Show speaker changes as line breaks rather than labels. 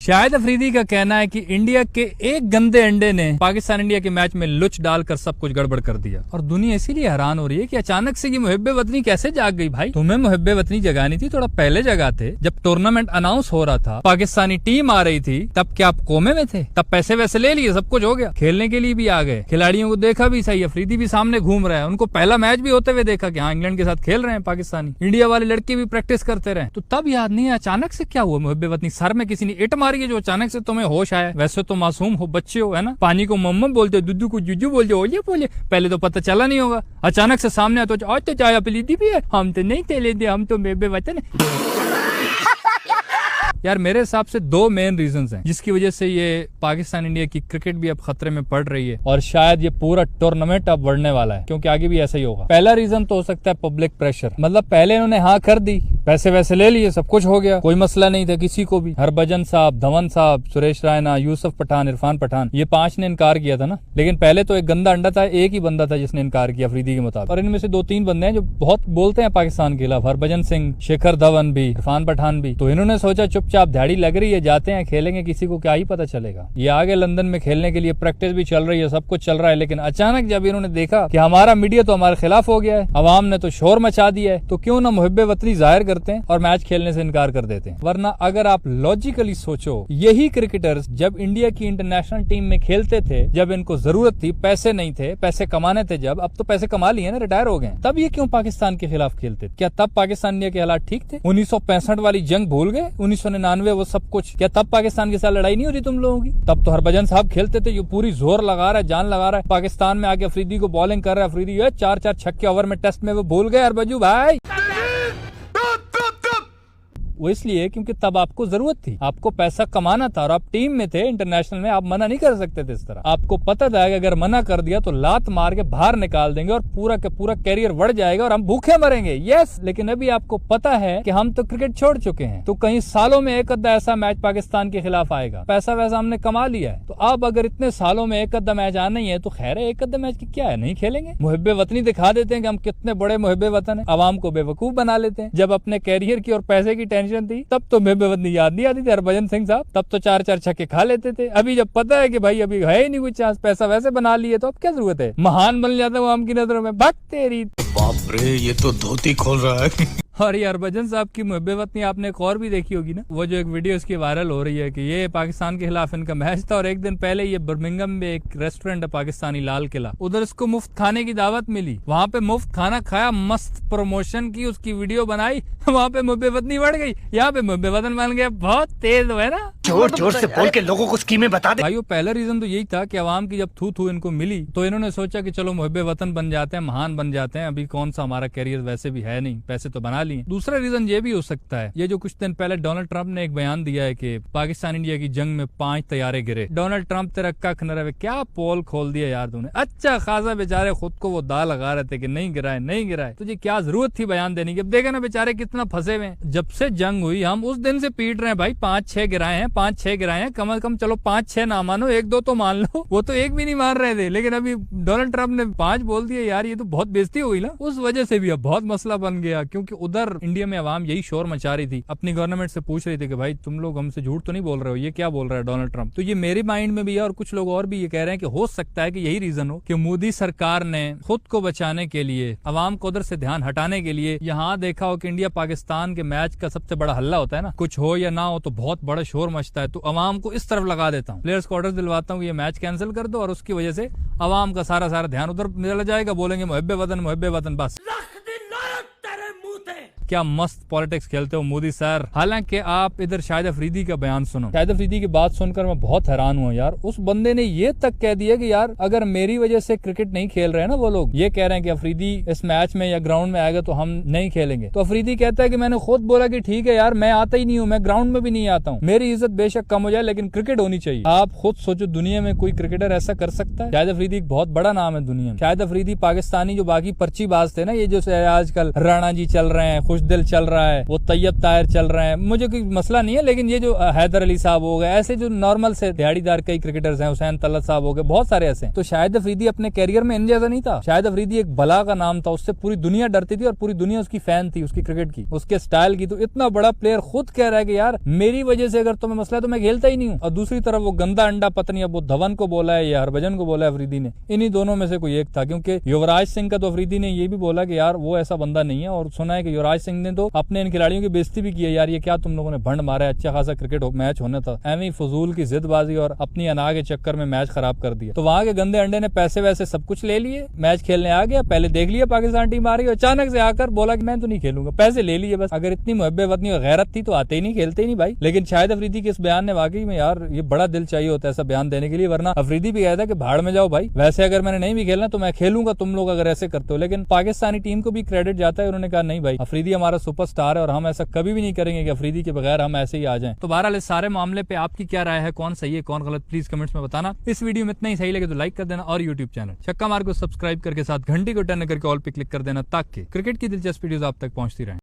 शाहिद अफरीदी का कहना है कि इंडिया के एक गंदे अंडे ने पाकिस्तान इंडिया के मैच में लुच डालकर सब कुछ गड़बड़ कर दिया। और दुनिया इसीलिए हैरान हो रही है कि अचानक से ये मुहिब्बे वतनी कैसे जाग गई। भाई तुम्हें मुहिब्बे वतनी जगानी थी, थोड़ा पहले जगाते। जब टूर्नामेंट अनाउंस हो रहा था, पाकिस्तानी टीम आ रही थी, तब क्या आप कोमे में थे? तब पैसे वैसे ले लिए, सब कुछ हो गया, खेलने के लिए भी आ गए, खिलाड़ियों को देखा भी सही, अफरीदी भी सामने घूम रहा है, उनको पहला मैच भी होते हुए देखा कि हाँ इंग्लैंड के साथ खेल रहे हैं पाकिस्तानी, इंडिया वाले लड़के भी प्रैक्टिस करते रहे। तो तब याद नहीं है अचानक से क्या हुआ? मुहिब्बे वतनी सर में किसी ने इट मारी है जो अचानक से तुम्हें होश आया। वैसे तो मासूम हो, बच्चे हो, है ना, पानी को मम्मा बोलते हो, दूधू को जुजू बोलते हो, ये बोले, पहले तो पता चला नहीं होगा, अचानक से सामने आता तो आज तो चाय अफरीदी भी है, हम तो नहीं थे लेते, हम तो मुहिब्बे वतन। यार मेरे हिसाब से दो मेन रीजंस हैं जिसकी वजह से ये पाकिस्तान इंडिया की क्रिकेट भी अब खतरे में पड़ रही है और शायद ये पूरा टूर्नामेंट अब बढ़ने वाला है, क्योंकि आगे भी ऐसा ही होगा। पहला रीजन तो हो सकता है पब्लिक प्रेशर, मतलब पहले इन्होंने हाँ कर दी, पैसे वैसे ले लिए, सब कुछ हो गया, कोई मसला नहीं था किसी को भी। हरभजन साहब, धवन साहब, सुरेश रैना, यूसुफ पठान, इरफान पठान, ये 5 ने इनकार किया था ना। लेकिन पहले तो एक गंदा अंडा था, एक ही बंदा था जिसने इनकार किया अफरीदी के मुताबिक, और इनमें से 2-3 बंदे हैं जो बहुत बोलते हैं पाकिस्तान के खिलाफ, हरभजन सिंह, शिखर धवन भी, इरफान पठान भी। तो इन्होंने सोचा चुपचाप दिहाड़ी लग रही है, जाते हैं खेलेंगे, किसी को क्या ही पता चलेगा। ये आगे लंदन में खेलने के लिए प्रैक्टिस भी चल रही है, सब कुछ चल रहा है, लेकिन अचानक जब इन्होंने देखा कि हमारा मीडिया तो हमारे खिलाफ हो गया है, अवाम ने तो शोर मचा दिया है, तो क्यों ना मुहिब्बे वतनी जाहिर करते हैं और मैच खेलने से इनकार कर देते हैं। वरना अगर आप लॉजिकली सोचो, यही क्रिकेटर्स जब इंडिया की इंटरनेशनल टीम में खेलते थे, जब इनको जरूरत थी, पैसे नहीं थे, पैसे कमाने थे, जब अब तो पैसे कमा लिए ना, रिटायर हो गए, तब ये क्यों पाकिस्तान के खिलाफ खेलते? क्या तब पाकिस्तान इंडिया के हालात ठीक थे? 1965 वाली जंग भूल गए? 1999 वो सब कुछ, क्या तब पाकिस्तान के साथ लड़ाई नहीं हो रही तुम लोगों की? तब तो हरभजन साहब खेलते थे, ये पूरी जोर लगा रहा है, जान लगा रहा है, पाकिस्तान में आके अफरीदी को बॉलिंग कर रहा है, अफरीदी 4-4 छक्के ओवर में टेस्ट में वो भूल गए हरभजू भाई। वो इसलिए क्योंकि तब आपको जरूरत थी, आपको पैसा कमाना था और आप टीम में थे इंटरनेशनल में, आप मना नहीं कर सकते थे इस तरह। आपको पता था कि अगर मना कर दिया तो लात मार के बाहर निकाल देंगे और पूरा का पूरा कैरियर बढ़ जाएगा और हम भूखे मरेंगे। यस, लेकिन अभी आपको पता है कि हम तो क्रिकेट छोड़ चुके हैं, तो कहीं सालों में एक अद्धा ऐसा मैच पाकिस्तान के खिलाफ आएगा, पैसा वैसा हमने कमा लिया है, तो अब अगर इतने सालों में एक अद्धा मैच आना ही है तो खैर है, एक अद्धा मैच की क्या है, नहीं खेलेंगे। मुहिब्बे वतनी दिखा देते हैं कि हम कितने बड़े मुहिब्बे वतन है, आवाम को बेवकूफ बना लेते हैं। जब अपने कैरियर की और पैसे की टेंशन थी तब तो मुहिब्बे वतनी याद नहीं आती थी, हरभजन सिंह साहब तब तो 4-4 छक्के खा लेते थे। अभी जब पता है कि भाई अभी है ही नहीं कोई चांस, पैसा वैसे बना लिए, तो अब क्या जरूरत है? महान बन जाता है वो आम की नजरों में। भक्त तेरी,
बाप रे, ये तो धोती खोल रहा है।
और ये हरभजन साहब की मुहिब्बे वतनी आपने एक और भी देखी होगी ना, वो जो एक वीडियो इसकी वायरल हो रही है कि ये पाकिस्तान के खिलाफ इनका मैच था और एक दिन पहले ये बर्मिंघम में एक रेस्टोरेंट है पाकिस्तानी, लाल किला, उधर इसको मुफ्त खाने की दावत मिली, वहाँ पे मुफ्त खाना खाया, मस्त प्रमोशन की, उसकी वीडियो बनाई, वहाँ पे मुहिब्बे वतनी बढ़ गई, यहाँ पे मुहिब्बे वतन बन गया। बहुत तेज है ना,
जोर जोर से बोल के लोगों को स्कीमें बता दे।
भाई पहला रीजन तो यही था कि अवाम की जब थू इनको मिली तो इन्होंने सोचा कि चलो मुहिब्बे वतन बन जाते हैं, महान बन जाते हैं, अभी कौन सा हमारा कैरियर वैसे भी है नहीं, पैसे तो बना लिए। दूसरा रीजन ये भी हो सकता है, ये जो कुछ दिन पहले डोनाल्ड ट्रंप ने एक बयान दिया है कि पाकिस्तान इंडिया की जंग में 5 तैयारे गिरे। डोनाल्ड ट्रंप तेरा कख न रहे, क्या पोल खोल दिया यार तूने। अच्छा खासा बेचारे खुद को वो दाल लगा रहे थे कि नहीं गिराए नहीं गिराए, तुझे क्या जरूरत थी बयान देने की? अब देखा ना बेचारे कितना फंसे हुए। जब से जंग हुई हम उस दिन से पीट रहे हैं भाई, 5-6 गिराए हैं, 5-6 गिराए हैं, कम से कम चलो 5-6 ना मानो, 1-2 तो मान लो, वो तो एक भी नहीं मान रहे थे, लेकिन अभी डोनाल्ड ट्रंप ने 5 बोल दिया यार, ये तो बहुत बेइज्जती हो गई ना। उस वजह से भी अब बहुत मसला बन गया, क्योंकि उधर इंडिया में अवाम यही शोर मचा रही थी, अपनी गवर्नमेंट से पूछ रही थी कि भाई तुम लोग हमसे झूठ तो नहीं बोल रहे हो, ये क्या बोल रहा है डोनाल्ड ट्रंप। तो ये मेरे माइंड में भी है और कुछ लोग और भी ये कह रहे हैं कि हो सकता है कि यही रीजन हो कि मोदी सरकार ने खुद को बचाने के लिए, अवाम को उधर से ध्यान हटाने के लिए, यहाँ देखा हो कि इंडिया पाकिस्तान के मैच का सबसे बड़ा हल्ला होता है ना, कुछ हो या ना हो तो बहुत बड़ा शोर मचता है, तो अवाम को इस तरफ लगा देता हूँ, प्लेयर्स को ऑर्डर दिलवाता हूँ ये मैच कैंसिल कर दो, और उसकी वजह से अवाम का सारा ध्यान उधर चला जाएगा, बोलेंगे मुहिब्बे वतन बस। क्या मस्त पॉलिटिक्स खेलते हो मोदी सर। हालांकि आप इधर शाहिद अफरीदी का बयान सुनो, शाहिद अफरीदी की बात सुनकर मैं बहुत हैरान हुआ यार। उस बंदे ने ये तक कह दिया कि यार अगर मेरी वजह से क्रिकेट नहीं खेल रहे हैं ना वो लोग, ये कह रहे हैं कि अफरीदी इस मैच में या ग्राउंड में आएगा तो हम नहीं खेलेंगे, तो अफरीदी कहता है कि मैंने खुद बोला कि ठीक है यार मैं आता ही नहीं हूँ, मैं ग्राउंड में भी नहीं आता हूँ, मेरी इज्जत बेशक कम हो जाए लेकिन क्रिकेट होनी चाहिए। आप खुद सोचो दुनिया में कोई क्रिकेटर ऐसा कर सकता है? शाहिद अफरीदी एक बहुत बड़ा नाम है दुनिया में। शाहिद अफरीदी पाकिस्तानी जो बाकी पर्ची बाज थे ना, ये जो आजकल राणा जी चल रहे हैं, खुशदिल चल रहा है, वो तैयब ताहिर चल रहे हैं, मुझे कोई मसला नहीं है। लेकिन ये जो हैदर अली साहब हो गए, ऐसे जो नॉर्मल से दिहाड़ीदार कई क्रिकेटर्स हैं, हुसैन तलत साहब हो गए, बहुत सारे ऐसे। तो शाहिद अफरीदी अपने कैरियर में इन जैसा नहीं था। शाहिद अफरीदी एक बला का नाम था, उससे पूरी दुनिया डरती थी और पूरी दुनिया उसकी फैन थी, उसकी क्रिकेट की, उसके स्टाइल की। तो इतना बड़ा प्लेयर खुद कह रहा है कि यार मेरी वजह से अगर तुम्हें मसला है तो मैं खेलता ही नहीं हूँ। और दूसरी तरफ वो गंदा अंडा पत्नी, अब वो धवन को बोला है या हरभजन को बोला है अफरीदी ने, इन्हीं दोनों में से कोई एक था। क्योंकि युवराज सिंह का तो अफरीदी ने ये भी बोला कि यार वो ऐसा बंदा नहीं है। और सुना है कि युवराज सिंह ने तो अपने इन खिलाड़ियों की बेइज्जती भी की है, यार ये क्या तुम लोगों ने भंड मारा है, अच्छा खासा क्रिकेट मैच होना था, एवं फजूल की जिदबाजी और अपनी अना के चक्कर में मैच खराब कर दिया। तो वहां के गंदे अंडे ने पैसे वैसे सब कुछ ले लिए, मैच खेलने आ गया, पहले देख लिया पाकिस्तान टीम आ रही है, अचानक से आकर बोला कि मैं तो नहीं खेलूंगा, पैसे ले लिए बस। अगर इतनी मुहब्बत वतनी और गैरत थी तो आते ही नहीं, खेलते ही नहीं भाई। लेकिन शाहिद अफरीदी के इस बयान ने वाकई में यार ये बड़ा दिल चाहिए होता है ऐसा बयान देने के लिए, वरना अफरीदी भी कहता है कि भाड़ में जाओ भाई, वैसे अगर मैंने नहीं भी खेलना तो मैं खेलूंगा तुम लोग अगर ऐसे करते हो। लेकिन पाकिस्तानी टीम को भी क्रेडिट जाता है, उन्होंने कहा नहीं भाई अफरीदी हमारा सुपरस्टार है और हम ऐसा कभी भी नहीं करेंगे कि अफरीदी के बगैर हम ऐसे ही आ जाएं। तो बहरहाल इस सारे मामले पे आपकी क्या राय है, कौन सही है कौन गलत, प्लीज कमेंट्स में बताना। इस वीडियो में इतना ही, सही लगे तो लाइक कर देना और यूट्यूब चैनल छक्का मार को सब्सक्राइब करके साथ घंटी को टर्न करके ऑल पे क्लिक कर देना ताकि क्रिकेट की दिलचस्प वीडियोस आप तक पहुंचती रहे।